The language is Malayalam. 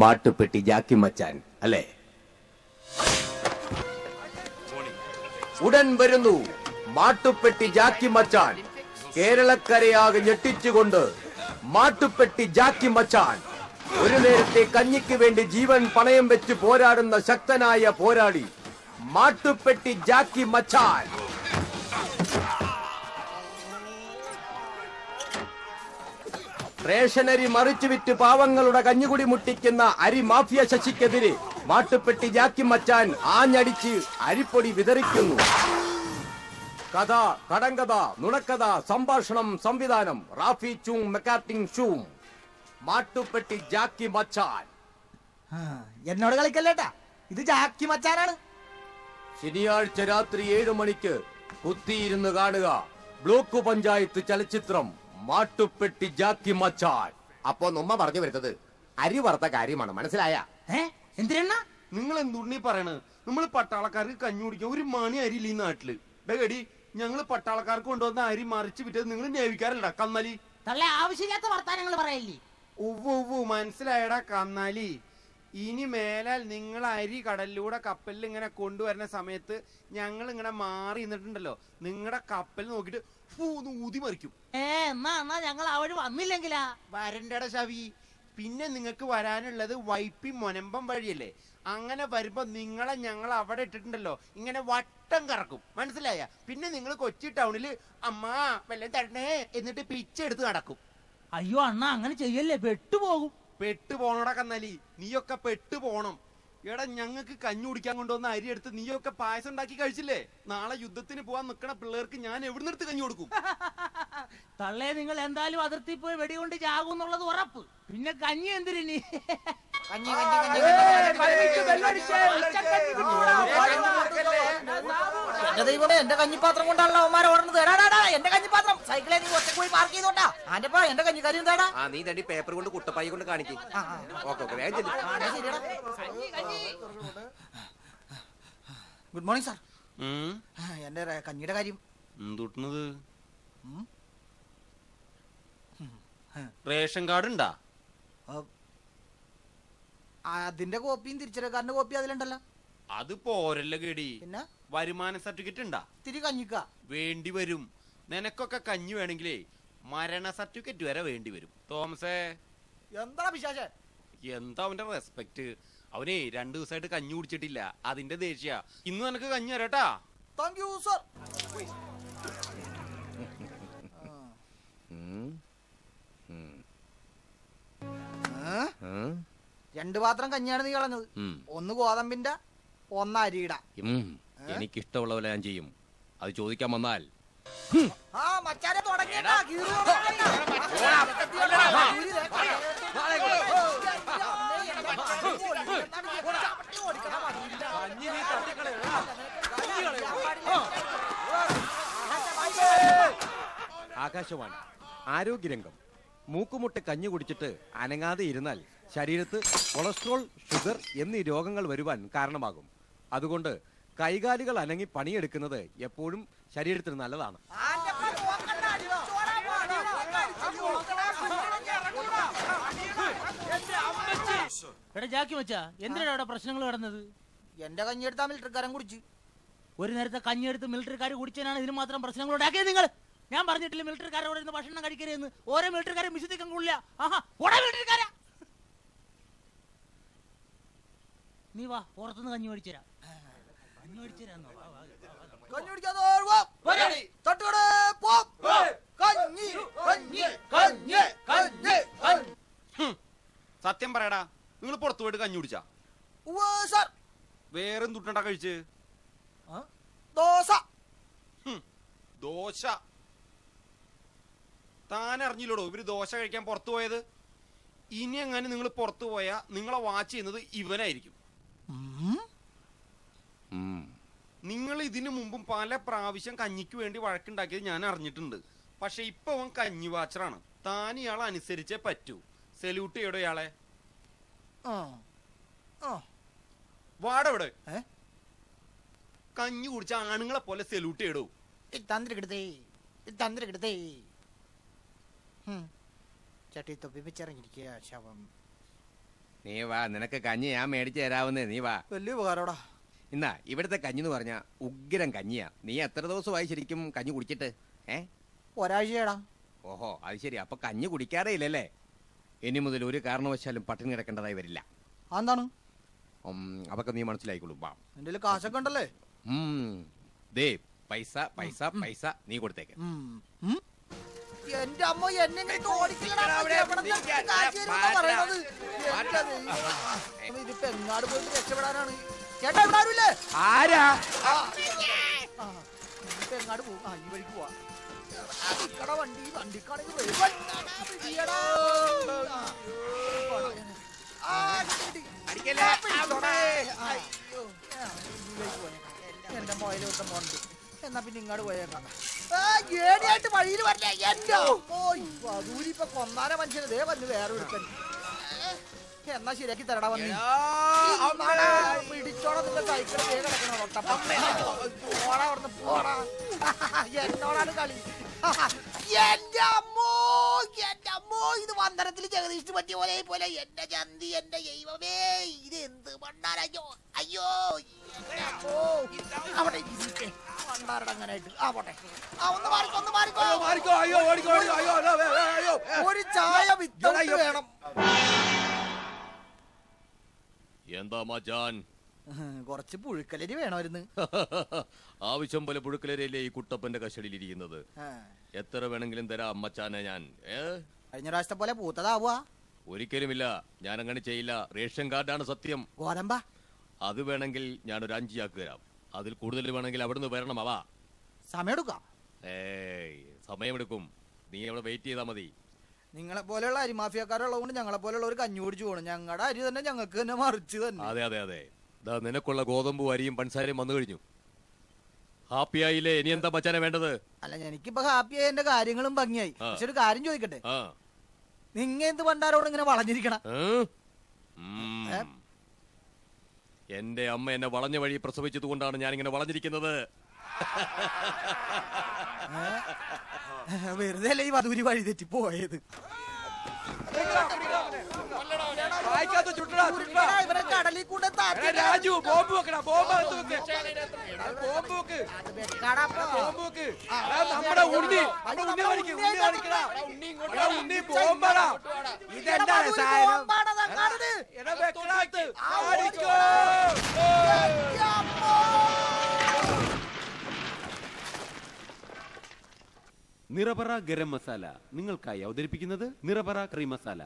മാട്ടുപ്പെട്ടി ജാക്കി മച്ചാൻ അല്ലേ? ഉടൻ വരുന്നു മാട്ടുപ്പെട്ടി ജാക്കി മച്ചാൻ. കേരളക്കരയാകെ ഞെട്ടിച്ചുകൊണ്ട് മാട്ടുപ്പെട്ടി ജാക്കി മച്ചാൻ. ഒരു നേരത്തെ കഞ്ഞിക്ക് വേണ്ടി ജീവൻ പണയം വെച്ച് പോരാടുന്ന ശക്തനായ പോരാളി മാട്ടുപ്പെട്ടി ജാക്കി മച്ചാൻ. റേഷനരി മറിച്ചു വിറ്റ് പാവങ്ങളുടെ കഞ്ഞുകുടി മുട്ടിക്കുന്ന അരി മാഫിയ ശശിക്കെതിരെ മാട്ടുപ്പെട്ടി ജാക്കി മച്ചാൻ ആഞ്ഞടിച്ച് അരിപ്പൊടി വിതറിക്കുന്നു. കഥ, കടങ്കഥ, നുണക്കഥ, സംഭാഷണം, സംവിധാനം റാഫി ചൂം, മെക്കാർട്ടിംഗ് ഷൂം. മാട്ടുപ്പെട്ടി ജാക്കി മച്ചാൻ. എന്നോട് കളിക്കല്ലേട്ടാ, ഇത് ജാക്കി മച്ചാനാണ്. ശനിയാഴ്ച രാത്രി 7 മണിക്ക് കുത്തിയിരുന്ന് കാണുക ബ്ലോക്ക് പഞ്ചായത്ത് ചലച്ചിത്രം മാട്ടുപ്പെട്ടി ജാക്കി മച്ചാൻ. അപ്പൊ നമ്മ പറഞ്ഞു വരുന്നത് അരി വറുത്ത കാര്യമാണ്, മനസ്സിലായ? എന്തിനാ നിങ്ങൾ എന്തുണ്ണി പറയണത്? നമ്മള് പട്ടാളക്കാർക്ക് കഞ്ഞി കുടിക്കാൻ ഒരു മണി അരിയില്ല ഈ നാട്ടില്. ഡേടി, ഞങ്ങള് പട്ടാളക്കാർക്ക് കൊണ്ടുവന്ന അരി മറിച്ച് വിറ്റത് നിങ്ങൾ നേവിക്കാരല്ല കന്നാലി. തള്ളെ ആവശ്യമില്ലാത്ത വർത്താനങ്ങൾ പറയല്ലേ. ഉവ്വ് മനസ്സിലായടാ കന്നാലി. ഇനി മേലാൽ നിങ്ങൾ അരി കടലിലൂടെ കപ്പലിൽ ഇങ്ങനെ കൊണ്ടുവരുന്ന സമയത്ത് ഞങ്ങൾ ഇങ്ങനെ മാറി നിന്നിട്ടുണ്ടല്ലോ, നിങ്ങളുടെ കപ്പൽ നോക്കിട്ട് ഊതി മറിക്കും. എന്നാ ഞങ്ങൾ അവിടെ വന്നില്ലെങ്കിലാ? വരണ്ടട ശവി. പിന്നെ നിങ്ങൾക്ക് വരാനുള്ളത് വൈപ്പി മൊനമ്പം വഴിയല്ലേ. അങ്ങനെ വരുമ്പോ നിങ്ങളെ ഞങ്ങൾ അവിടെ ഇട്ടിട്ടുണ്ടല്ലോ, ഇങ്ങനെ വട്ടം കറക്കും, മനസ്സിലായ? പിന്നെ നിങ്ങൾ കൊച്ചി ടൗണില് അമ്മാ വെള്ളം തരണേ എന്നിട്ട് പിച്ചെടുത്ത് നടക്കും. അയ്യോ അണ്ണ, അങ്ങനെ ചെയ്യല്ലേ, പെട്ടുപോകും. പെട്ടു പോണോടാ കന്നാലി, നീയൊക്കെ പെട്ടു പോണം. എടാ, ഞങ്ങൾക്ക് കഞ്ഞി കുടിക്കാൻ കൊണ്ടുവന്ന അരി എടുത്ത് നീയൊക്കെ പായസം ഉണ്ടാക്കി കഴിച്ചില്ലേ? നാളെ യുദ്ധത്തിന് പോവാൻ നിക്കണ പിള്ളേർക്ക് ഞാൻ എവിടെ നിർത്ത് കഞ്ഞി കൊടുക്കും? തള്ളേ, നിങ്ങൾ എന്തായാലും അതിർത്തി പോയി വെടികൊണ്ട് ചാകും എന്നുള്ളത് ഉറപ്പ്. പിന്നെ കഞ്ഞി എന്തിനി? എന്റെ ദൈവമേ, എന്റെ കഞ്ഞിപ്പാത്രം കൊണ്ടാണല്ലോ അവന്മാരെ ഓടുന്നത്. എന്റെ കഞ്ഞിപ്പാത്രം സൈക്കിളെ നീ ഒറ്റ പോയി പാർക്ക് ചെയ്തോട്ടാ. ആന്റപ്പാ, എന്റെ കഞ്ഞിക്കാരി എന്താടാ? നീ തണ്ടി പേപ്പർ കൊണ്ട് കുട്ടപ്പായി കൊണ്ട് കാണിക്കും. Good morning sir. എന്റെ കഞ്ഞിയുടെ കാര്യം എന്തുട്ടണത്? റേഷൻ കാർഡ് ഉണ്ടാ? അതിന്റെ കോപ്പിയും തിരിച്ചറിയക്കാരന്റെ കോപ്പി അതിലുണ്ടല്ലോ. അത് പോരല്ല കേടി. പിന്നെ വരുമാന സർട്ടിഫിക്കറ്റ് ഉണ്ടാ? തിരി കഞ്ഞിക്ക വേണ്ടി വരും. നിനക്കൊക്കെ കഞ്ഞി വേണമെങ്കിലേ മരണ സർട്ടിഫിക്കറ്റ് വരെ വേണ്ടി വരും. തോമസേ, എന്താ വിശേഷ? എന്താ അവന്റെ റെസ്പെക്ട്? അവനെ 2 ദിവസമായിട്ട് കഞ്ഞി കുടിച്ചിട്ടില്ല, അതിന്റെ ദേഷ്യ. ഇന്ന് നിനക്ക് കഞ്ഞി തരാട്ടാ. Thank you sir. 2 പാത്രം കഞ്ഞിയാണ് നീ കളഞ്ഞത്. 1 ഗോതമ്പിന്റെ, 1 അരിയുടെ. എനിക്കിഷ്ടമുള്ള പോലെ ഞാൻ ചെയ്യും. അത് ചോദിക്കാൻ വന്നാൽ മച്ചാനെ തുടങ്ങിയട്ടാ. ആകാശവാണി ആരോഗ്യരംഗം. മൂക്കുമുട്ട് കഞ്ഞി കുടിച്ചിട്ട് അനങ്ങാതെ ഇരുന്നാൽ ശരീരത്ത് കൊളസ്ട്രോൾ, ഷുഗർ എന്നീ രോഗങ്ങൾ വരുവാൻ കാരണമാകും. അതുകൊണ്ട് കൈകാലുകൾ അനങ്ങി പണിയെടുക്കുന്നത് എപ്പോഴും ശരീരത്തിന് നല്ലതാണ്. ജാക്കി മച്ചാ, എന്തിനാണ് അവിടെ പ്രശ്നങ്ങൾ നടന്നത്? എന്റെ കഞ്ഞിയെടുത്താ മിലിറ്ററിക്കാരൻ കുടിച്ചു. ഒരു നേരത്തെ കഞ്ഞിയെടുത്ത് മിലിറ്ററിക്കാർ കുടിച്ചതിനാണ് ഇതിന് മാത്രം പ്രശ്നങ്ങൾ ഉണ്ടാക്കിയത്. നിങ്ങൾ ഞാൻ പറഞ്ഞിട്ടില്ല മിലിറ്ററിക്കാരോട് ഇന്ന് ഭക്ഷണം കഴിക്കരുതെന്ന്. ഓരോ മിലിറ്ററിക്കാരും വിശുദ്ധിക്കാൻ കൊള്ളില്ല. മിലിറ്ററിക്കാരാ, നീ വാ, പുറത്തുനിന്ന് കഞ്ഞി മേടിച്ചുതരാം. കഞ്ഞി മേടിച്ചുതരാന്നോ? സത്യം പറയടാ, നിങ്ങൾ പുറത്തു പോയിട്ട് കഞ്ഞി കുടിച്ചാ? വേറെന്തുട്ടാ കഴിച്ച്? ദോശ. താൻ അറിഞ്ഞില്ലോടോ ഇവര് ദോശ കഴിക്കാൻ പുറത്തു പോയത്? ഇനി അങ്ങനെ നിങ്ങൾ പുറത്തു പോയാ നിങ്ങളെ വാച്ച് ചെയ്യുന്നത് ഇവനായിരിക്കും. നിങ്ങൾ ഇതിനു മുമ്പും പല പ്രാവശ്യം കഞ്ഞിക്ക് വേണ്ടി വഴക്കുണ്ടാക്കിയത് ഞാൻ അറിഞ്ഞിട്ടുണ്ട്. പക്ഷെ ഇപ്പൊ അവൻ കഞ്ഞി വാച്ചറാണ്. താൻ ഇയാളെ അനുസരിച്ചേ പറ്റൂ. സെല്യൂട്ട് ചെയ്യടോ ഇയാളെ. വാടവിടെ കഞ്ഞി കുടിച്ച ആണുങ്ങളെ പോലെ സെല്യൂട്ട് ചെയ്യടോ. ചട്ടി തൊപ്പി വെച്ചിറങ്ങിയിരിക്കുക ശവം. നീ വാ, നിനക്ക് കഞ്ഞി ഞാൻ മേടിച്ചു തരാവുന്നേ, നീ വാ. വലിയ ഉപകാരടാ. എന്നാ ഇവിടുത്തെ കഞ്ഞി എന്ന് പറഞ്ഞാ ഉഗ്രം കഞ്ഞിയാ. നീ എത്ര ദിവസമായി ശരിക്കും കഞ്ഞി കുടിച്ചിട്ട്? ഒരാഴ്ചയാടാ. ഓഹോ, അത് ശരി. അപ്പൊ കഞ്ഞി കുടിക്കാറേ ഇല്ലല്ലേ? ഇനി മുതൽ ഒരു കാരണവശാലും പട്ടിണി കിടക്കേണ്ടതായി വരില്ല. എന്താണ്? അതൊക്കെ നീ മനസ്സിലായിക്കോളൂ. വാ. എന്റെ കാശൊക്കെ ഉണ്ടല്ലേ? ദേ പൈസ പൈസ പൈസ നീ കൊടുത്തേക്ക്. എന്റെ അമ്മ എന്നെ ഇതിപ്പോ എങ്ങാട് പോയിട്ട് രക്ഷപ്പെടാനാണ്. ചേട്ടാ ഇവിടെ ആരുമില്ലേ? ആരാ? ഇപ്പൊ എങ്ങാട് പോകും? ഈ വഴിക്ക് പോവാ. വണ്ടി വണ്ടിക്കാണെങ്കിൽ എന്റെ മോയില് വിട്ട മോണ്ട്. എന്നാ പിന്നെ ഇങ്ങോട്ട് പോയേക്കാം. ഏടിയായിട്ട് വഴിയിൽ വരല്ലേ? എന്റെ ദൂരി ഇപ്പൊ കൊന്നാനെ മനുഷ്യന് ദേ വന്ന് വേറെ എടുക്കാൻ. എന്നാ ശരിയാക്കി തരടാ വന്നി. പിടിച്ചോടാ നിന്റെ സൈക്കിൾ വേഗം കിടക്കണോ? പോടാ എന്നോടാണ് കളി. എന്റെ അമ്മോ ഇത് വന്ദനത്തിൽ ജഗദീഷിന് പറ്റിയ പോലെ എന്റെ ചന്തി എന്റെ ദൈവമേ ഇത് എന്ത് മണ്ണാരോ. അയ്യോ അവിടെ മണ്ണാരടങ്ങനായിട്ട് ആവട്ടെ. ഒരു ചായ വിത്തൗട്ട് വേണം. എന്താ മച്ചാൻ? കുറച്ച് പുഴുക്കലരി വേണമായിരുന്നു. ആവശ്യം പോലെ പുഴുക്കലരിയല്ലേ ഈ കുട്ടപ്പന്റെ കസ്റ്റഡിയിലിരിക്കുന്നത്. എത്ര വേണമെങ്കിലും തരാം മച്ചാനെ ഞാൻ. കഴിഞ്ഞ പ്രാവശ്യത്തെ പോലെ പൂത്തതാവുക? ഒരിക്കലുമില്ല, ഞാൻ അങ്ങനെ ചെയ്യില്ല. റേഷൻ കാർഡാണ് സത്യം. ഗോതമ്പ അത് വേണമെങ്കിൽ ഞാനൊരു 5 ചാക്ക് തരാം. അതിൽ കൂടുതൽ വേണമെങ്കിൽ അവിടുന്ന് വരണം. അവ സമയം എടുക്കാം. സമയമെടുക്കും. നീ അവിടെ വെയിറ്റ് ചെയ്താൽ മതി. നിങ്ങളെ പോലെയുള്ള അരിമാഫിയക്കാരുള്ളതുകൊണ്ട് ഞങ്ങളെ പോലെയുള്ള ഒരു കഞ്ഞി കുടിച്ചു പോകണം. ഞങ്ങളുടെ അരി തന്നെ ഞങ്ങൾക്ക് തന്നെ മറിച്ച് തന്നെ. അതെ അതെ അതെ. നിനക്കുള്ള ഗോതമ്പും അരിയും പഞ്ചസാരയും വന്നു കഴിഞ്ഞു. ഹാപ്പിയായില്ലേ? ഇനി എന്താ മച്ചാനെ വേണ്ടത്? അല്ല എനിക്കിപ്പോ ഹാപ്പിയായി, എന്റെ കാര്യങ്ങളും ഭംഗിയായി. പക്ഷെ ഒരു കാര്യം ചോദിക്കട്ടെ, നിങ്ങ എന്ത് പണ്ടാരോട് ഇങ്ങനെ വളഞ്ഞിരിക്കണ? എന്റെ അമ്മ എന്നെ വളഞ്ഞ വഴി പ്രസവിച്ചത് കൊണ്ടാണ് ഞാനിങ്ങനെ വളഞ്ഞിരിക്കുന്നത്. വെറുതെ അല്ലേ ഈ വധൂരി വഴി തെറ്റി പോയത്. ഇവരെ കടലിൽ കൊണ്ട് രാജു ബോംബ് വെക്കടാ. നമ്മുടെ ഉണ്ണി കാണിക്കടാ. ഉണ്ണി ബോംബാടാ. ഇതെന്താണ് സാധനം? നിറപറ ഗരം മസാല നിങ്ങൾക്കായി അവതരിപ്പിക്കുന്നത് നിറപറ കറി മസാല.